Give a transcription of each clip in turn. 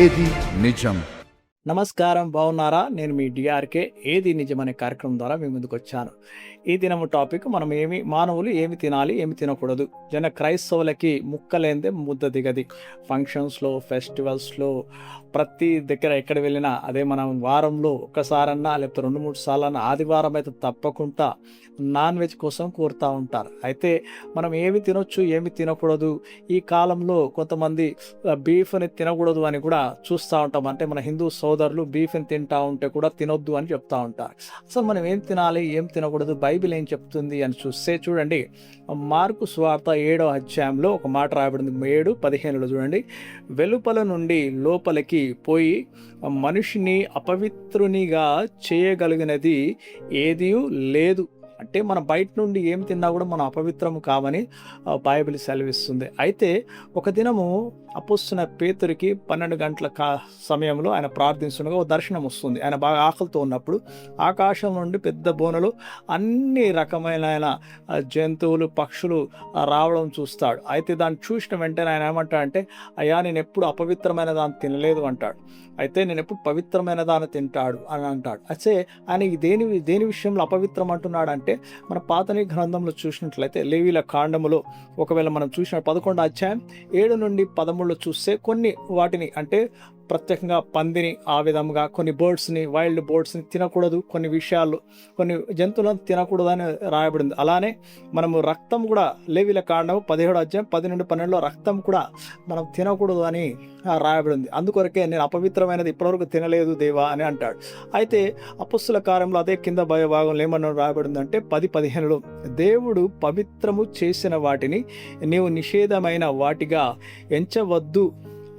ఏది నిజం? నమస్కారం, బాగున్నారా? నేను మీ డిఆర్కే. ఏది నిజం అనే కార్యక్రమం ద్వారా మీ ముందుకు వచ్చాను. ఈ దినము టాపిక్ మానవులు ఏమి తినాలి, ఏమి తినకూడదు. క్రైస్తవులకి ముక్కలేందే ముద్ద దిగది. ఫంక్షన్స్లో, ఫెస్టివల్స్లో, ప్రతి దగ్గర ఎక్కడ వెళ్ళినా అదే మనం వారంలో ఒక్కసారన్నా లేకపోతే 2-3 సార్లన్నా ఆదివారం అయితే తప్పకుండా నాన్ వెజ్ కోసం కోరుతూ ఉంటారు. అయితే మనం ఏమి తినొచ్చు, ఏమి తినకూడదు, ఈ కాలంలో కొంతమంది బీఫ్ని తినకూడదు అని కూడా చూస్తూ ఉంటాం. అంటే మన హిందూ సోదరులు బీఫ్ని తింటూ ఉంటే కూడా తినొద్దు అని చెప్తూ ఉంటారు. అసలు మనం ఏం తినాలి, ఏం తినకూడదు, బైబిల్ ఏం చెప్తుంది అని చూస్తే చూడండి, మార్కు సువార్త 7వ అధ్యాయంలో ఒక మాట రాయబడింది. 7:15 చూడండి. వెలుపల నుండి లోపలికి పోయి మనిషిని అపవిత్రునిగా చేయగలిగినది ఏదీ లేదు. అంటే మన బయట నుండి ఏం తిన్నా కూడా మనం అపవిత్రము కామని బైబిల్ సెలవిస్తుంది. అయితే ఒక దినము అపొస్తలుడైన పేతురుకి 12 గంటల సమయంలో ఆయన ప్రార్థిస్తుండగా ఒక దర్శనం వస్తుంది. ఆయన బాగా ఆకలితో ఉన్నప్పుడు ఆకాశం నుండి పెద్ద బోనలు అన్ని రకమైన జంతువులు, పక్షులు రావడం చూస్తాడు. అయితే దాన్ని చూసిన వెంటనే ఆయన ఏమంటాడంటే, అయ్యా నేను ఎప్పుడు అపవిత్రమైన దాన్ని తినలేదు అంటాడు. అయితే నేను ఎప్పుడు పవిత్రమైన దాన్ని తింటాడు అని అంటాడు. అయితే ఆయన దేని విషయంలో అపవిత్రం అంటున్నాడు అంటే, మన పాత గ్రంథంలో చూసినట్లయితే లేవీల కాండములో ఒకవేళ మనం చూసిన 11వ అధ్యాయం 7 నుండి 13 చూస్తే కొన్ని వాటిని, అంటే ప్రత్యేకంగా పందిని, ఆ విధంగా కొన్ని బర్డ్స్ని, వైల్డ్ బర్డ్స్ని తినకూడదు, కొన్ని విషయాలు, కొన్ని జంతువులను తినకూడదు అని రాయబడింది. అలానే మనము రక్తం కూడా లేవీల కాండము 17వ అధ్యాయం 10 నుండి 12లో రక్తం కూడా మనం తినకూడదు అని రాయబడింది. అందుకొరకే నేను అపవిత్రమైనది ఇప్పటివరకు తినలేదు దేవా అని అంటాడు. అయితే అపొస్తలుల కార్యంలో అదే కింద భాగంలో ఏమన్నా రాయబడిందంటే 10:15లో దేవుడు పవిత్రము చేసిన వాటిని నీవు నిషేధమైన వాటిగా ఎంచవద్దు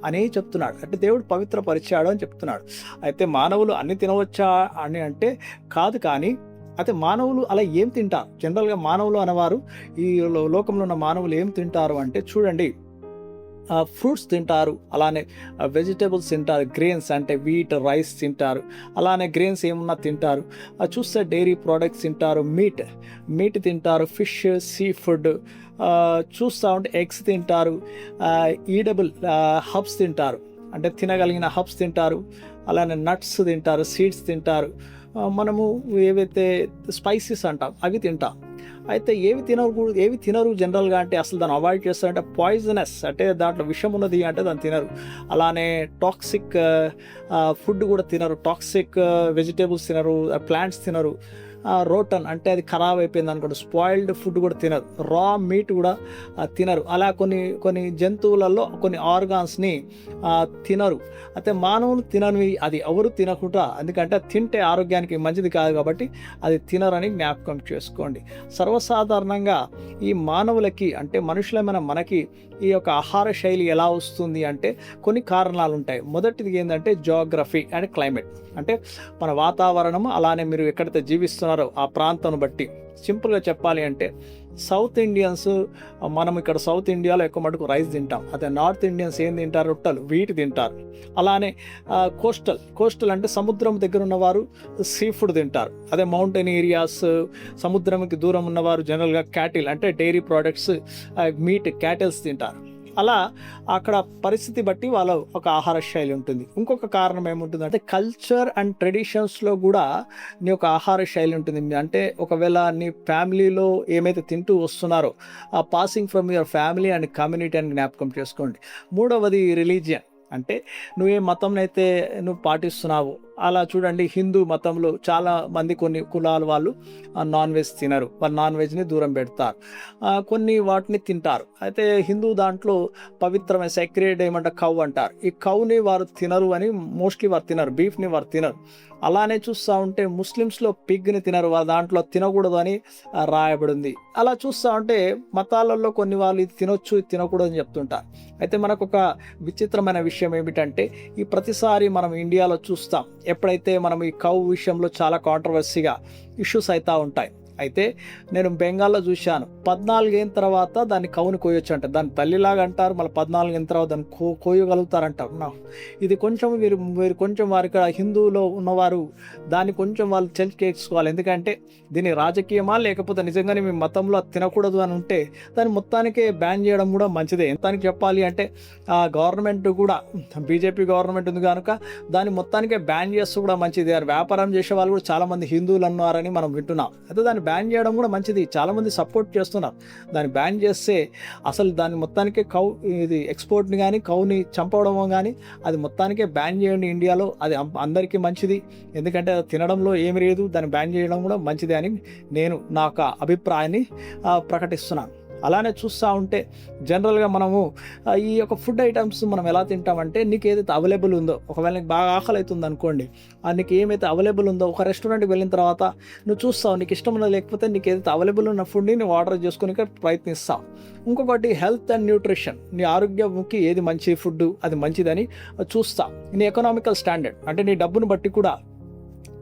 అని చెప్తున్నాడు. అంటే దేవుడు పవిత్రపరిచాడు అని చెప్తున్నాడు. అయితే మానవులు అన్ని తినవచ్చా అని అంటే కాదు. కానీ అయితే మానవులు అలా ఏం తింటారు? జనరల్గా మానవులు అనేవారు, ఈ లోకంలో ఉన్న మానవులు ఏం తింటారు అంటే చూడండి, ఫ్రూట్స్ తింటారు, అలానే వెజిటేబుల్స్ తింటారు, గ్రెయిన్స్ అంటే వీట్, రైస్ తింటారు, అలానే గ్రెయిన్స్ ఏమన్నా తింటారు. చూస్తే డైరీ ప్రోడక్ట్స్ తింటారు, మీట్ తింటారు, ఫిష్, సీ ఫుడ్ చూస్తూ ఉంటే ఎగ్స్ తింటారు, ఈడబుల్ హబ్స్ తింటారు, అంటే తినగలిగిన హబ్స్ తింటారు, అలానే నట్స్ తింటారు, సీడ్స్ తింటారు, మనము ఏవైతే స్పైసెస్ అంటాం అవి తింటాం. అయితే ఏవి తినరు జనరల్గా అంటే, అసలు దాన్ని అవాయిడ్ చేస్తారంటే పాయిజనస్, అంటే దాంట్లో విషం ఉన్నది అంటే దాన్ని తినరు. అలానే టాక్సిక్ ఫుడ్ కూడా తినరు, టాక్సిక్ వెజిటేబుల్స్ తినరు, ప్లాంట్స్ తినరు, రోటన్ అంటే అది ఖరాబ్ అయిపోయింది అనుకోండి, స్పాయిల్డ్ ఫుడ్ కూడా తినరు, రా మీట్ కూడా తినరు. అలా కొన్ని జంతువులలో కొన్ని ఆర్గాన్స్ని తినరు. అయితే మానవులు తిననివి అది ఎవరు తినకుండా, ఎందుకంటే తింటే ఆరోగ్యానికి మంచిది కాదు కాబట్టి అది తినరని జ్ఞాపకం చేసుకోండి. సర్వసాధారణంగా ఈ మానవులకి, అంటే మనుషులమైన మనకి ఈ యొక్క ఆహార శైలి ఎలా వస్తుంది అంటే కొన్ని కారణాలు ఉంటాయి. మొదటిది ఏంటంటే జియోగ్రఫీ అండ్ క్లైమేట్, అంటే మన వాతావరణము, అలానే మీరు ఎక్కడైతే జీవిస్తున్నారో ఆ ప్రాంతాన్ని బట్టి. సింపుల్గా చెప్పాలి అంటే సౌత్ ఇండియన్స్, మనం ఇక్కడ సౌత్ ఇండియాలో ఎక్కువ మటుకు రైస్ తింటాం. అదే నార్త్ ఇండియన్స్ ఏం తింటారు? రొట్టెలు, వీటి తింటారు. అలానే కోస్టల్ అంటే సముద్రం దగ్గర ఉన్నవారు సీ ఫుడ్ తింటారు. అదే మౌంటైన్ ఏరియాస్, సముద్రంకి దూరం ఉన్నవారు జనరల్గా క్యాటిల్ అంటే డైరీ ప్రోడక్ట్స్, మీట్, క్యాటిల్స్ తింటారు. అలా అక్కడ పరిస్థితి బట్టి వాళ్ళ ఒక ఆహార శైలి ఉంటుంది. ఇంకొక కారణం ఏముంటుందంటే కల్చర్ అండ్ ట్రెడిషన్స్లో కూడా నీ ఒక ఆహార శైలి ఉంటుంది. అంటే ఒకవేళ నీ ఫ్యామిలీలో ఏమైతే తింటూ వస్తున్నారో ఆ passing from your family and community అని జ్ఞాపకం చేసుకోండి. మూడవది రిలీజియన్, అంటే నువ్వే మతంనైతే నువ్వు పాటిస్తున్నావు. అలా చూడండి, హిందూ మతంలో చాలా మంది, కొన్ని కులాల వాళ్ళు నాన్ వెజ్ తినరు, వాళ్ళు నాన్ వెజ్ని దూరం పెడతారు, కొన్ని వాటిని తింటారు. అయితే హిందూ దాంట్లో పవిత్రమైన సెక్రెడ్ ఏమంటే కౌ అంటారు. ఈ కౌని వారు తినరు అని, మోస్ట్లీ వారు తినరు, బీఫ్ని వారు తినరు. అలానే చూస్తూ ఉంటే ముస్లిమ్స్లో పిగ్ని తినరు, వారు దాంట్లో తినకూడదు అని రాయబడింది. అలా చూస్తూ ఉంటే మతాలలో కొన్ని వాళ్ళు ఇది తినొచ్చు, ఇది తినకూడదు అని చెప్తుంటారు. అయితే మనకు ఒక విచిత్రమైన విషయం ఏమిటంటే, ఈ ప్రతిసారి మనం ఇండియాలో చూస్తాం, ఎప్పుడైతే మనం ఈ కౌ విషయంలో చాలా కాంట్రవర్సీగా ఇష్యూస్ అవుతూ ఉంటాయి. అయితే నేను బెంగాల్లో చూశాను, 14 ఏళ్ళ తర్వాత దాన్ని కౌని కోయొచ్చు అంట. దాన్ని తల్లిలాగా అంటారు, మళ్ళీ 14 ఏళ్ళ తర్వాత దాన్ని కోయగలుగుతారంటారు. ఇది కొంచెం మీరు కొంచెం వారి ఇక్కడ హిందువులో ఉన్నవారు దాన్ని కొంచెం వాళ్ళు చెల్కేసుకోవాలి. ఎందుకంటే దీని రాజకీయమా లేకపోతే నిజంగానే మీ మతంలో తినకూడదు అని ఉంటే దాన్ని మొత్తానికే బ్యాన్ చేయడం కూడా మంచిదే. ఎంతానికి చెప్పాలి అంటే గవర్నమెంట్ కూడా బీజేపీ గవర్నమెంట్ ఉంది కనుక దాన్ని మొత్తానికే బ్యాన్ చేస్తూ కూడా మంచిది. వ్యాపారం చేసే వాళ్ళు కూడా చాలామంది హిందువులు అన్నారని మనం వింటున్నాం. అయితే దాన్ని బ్యాన్ చేయడం కూడా మంచిది, చాలామంది సపోర్ట్ చేస్తున్నారు. దాన్ని బ్యాన్ చేస్తే అసలు దాన్ని మొత్తానికే ఇది ఎక్స్పోర్ట్ని కానీ కౌని చంపడం కానీ అది మొత్తానికే బ్యాన్ చేయండి ఇండియాలో. అది అందరికీ మంచిది, ఎందుకంటే అది తినడంలో ఏమి లేదు. దాన్ని బ్యాన్ చేయడం కూడా మంచిది అని నేను నా యొక్క అభిప్రాయాన్ని ప్రకటిస్తున్నాను. అలానే చూస్తూ ఉంటే జనరల్గా మనము ఈ యొక్క ఫుడ్ ఐటమ్స్ మనం ఎలా తింటామంటే నీకు ఏదైతే అవైలబుల్ ఉందో, ఒకవేళ నీకు బాగా ఆకలి అవుతుంది అనుకోండి, నీకు ఏమైతే అవైలబుల్ ఉందో ఒక రెస్టారెంట్కి వెళ్ళిన తర్వాత నువ్వు చూస్తావు, నీకు ఇష్టం ఉన్నది లేకపోతే నీకు ఏదైతే అవైలబుల్ ఉన్న ఫుడ్ని నువ్వు ఆర్డర్ చేసుకుని ప్రయత్నిస్తావు. ఇంకొకటి హెల్త్ అండ్ న్యూట్రిషన్, నీ ఆరోగ్యంకి ఏది మంచి ఫుడ్ అది మంచిదని చూస్తా. నీ ఎకనామికల్ స్టాండర్డ్ అంటే నీ డబ్బును బట్టి కూడా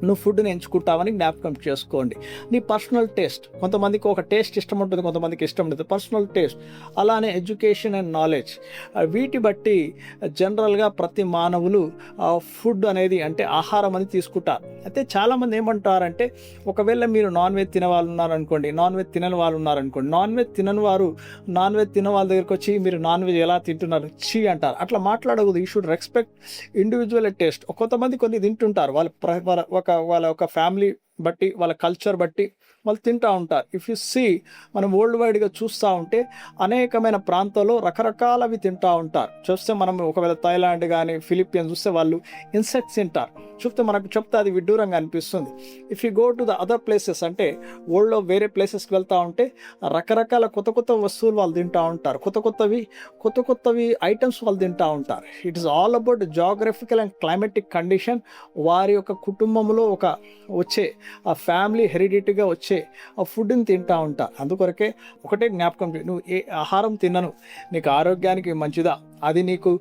నువ్వు ఫుడ్ని ఎంచుకుంటావని జ్ఞాపకం చేసుకోండి. నీ పర్సనల్ టేస్ట్, కొంతమందికి ఒక టేస్ట్ ఇష్టం ఉంటుంది, కొంతమందికి ఇష్టం ఉంటుంది, పర్సనల్ టేస్ట్. అలానే ఎడ్యుకేషన్ అండ్ నాలెడ్జ్, వీటి బట్టి జనరల్గా ప్రతి మానవులు ఫుడ్ అనేది అంటే ఆహారం అనేది తీసుకుంటారు. అయితే చాలామంది ఏమంటారంటే ఒకవేళ మీరు నాన్ వెజ్ తినే వాళ్ళు ఉన్నారనుకోండి, నాన్ వెజ్ తినని వాళ్ళు ఉన్నారనుకోండి, నాన్ వెజ్ తినని వారు నాన్ వెజ్ తినే వాళ్ళ దగ్గరికి వచ్చి మీరు నాన్ వెజ్ ఎలా తింటున్నారు చీ అంటారు. అట్లా మాట్లాడకూడదు. You should respect individual taste. కొంతమంది కొన్ని తింటుంటారు, వాళ్ళ ఒక ఫ్యామిలీ బట్టి వాళ్ళ కల్చర్ బట్టి వాళ్ళు తింటూ ఉంటారు. ఇఫ్ యు సీ మనం వరల్డ్ వైడ్గా చూస్తూ ఉంటే అనేకమైన ప్రాంతాల్లో రకరకాలవి తింటూ ఉంటారు. చూస్తే మనం ఒకవేళ థాయిలాండ్ కానీ ఫిలిప్పీన్స్ చూస్తే వాళ్ళు ఇన్సెక్ట్స్ తింటారు. మనకు చెప్తే అది విడ్డూరంగా అనిపిస్తుంది. If you go to the other places అంటే వరల్డ్లో వేరే ప్లేసెస్కి వెళ్తూ ఉంటే రకరకాల కొత్త వస్తువులు వాళ్ళు తింటూ ఉంటారు, కొత్త కొత్తవి ఐటమ్స్ వాళ్ళు తింటూ ఉంటారు. It is all about geographical and climatic condition. వారి యొక్క కుటుంబంలో వచ్చే ఆ ఫ్యామిలీ హెరిడిటీగా వచ్చే ఆ ఫుడ్ని తింటూ ఉంటారు. అందుకొరకే ఒకటే జ్ఞాపకం, నువ్వు ఏ ఆహారం తిన్నను నీకు ఆరోగ్యానికి మంచిదా, అది నీకు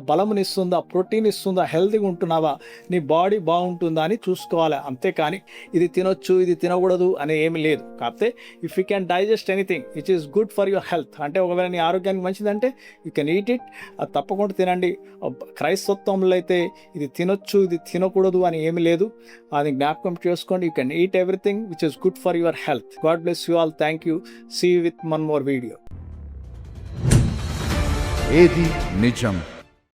బలమునిస్తుందా, ప్రోటీన్ ఇస్తుందా, హెల్తీగా ఉంటున్నావా, నీ బాడీ బాగుంటుందా అని చూసుకోవాలి. అంతేకాని ఇది తినొచ్చు ఇది తినకూడదు అని ఏమి లేదు. కాకపోతే if you can digest anything which is good for your health, అంటే ఒకవేళ నీ ఆరోగ్యానికి మంచిదంటే యూ కెన్ ఈట్ ఇట్, అది తప్పకుండా తినండి. క్రైస్తత్వంలో అయితే ఇది తినొచ్చు ఇది తినకూడదు అని ఏమి లేదు, అది జ్ఞాపకం చేసుకోండి. You can eat everything which is good for your health. God bless you all. Thank you. See you with one more video. ఏది నిజం?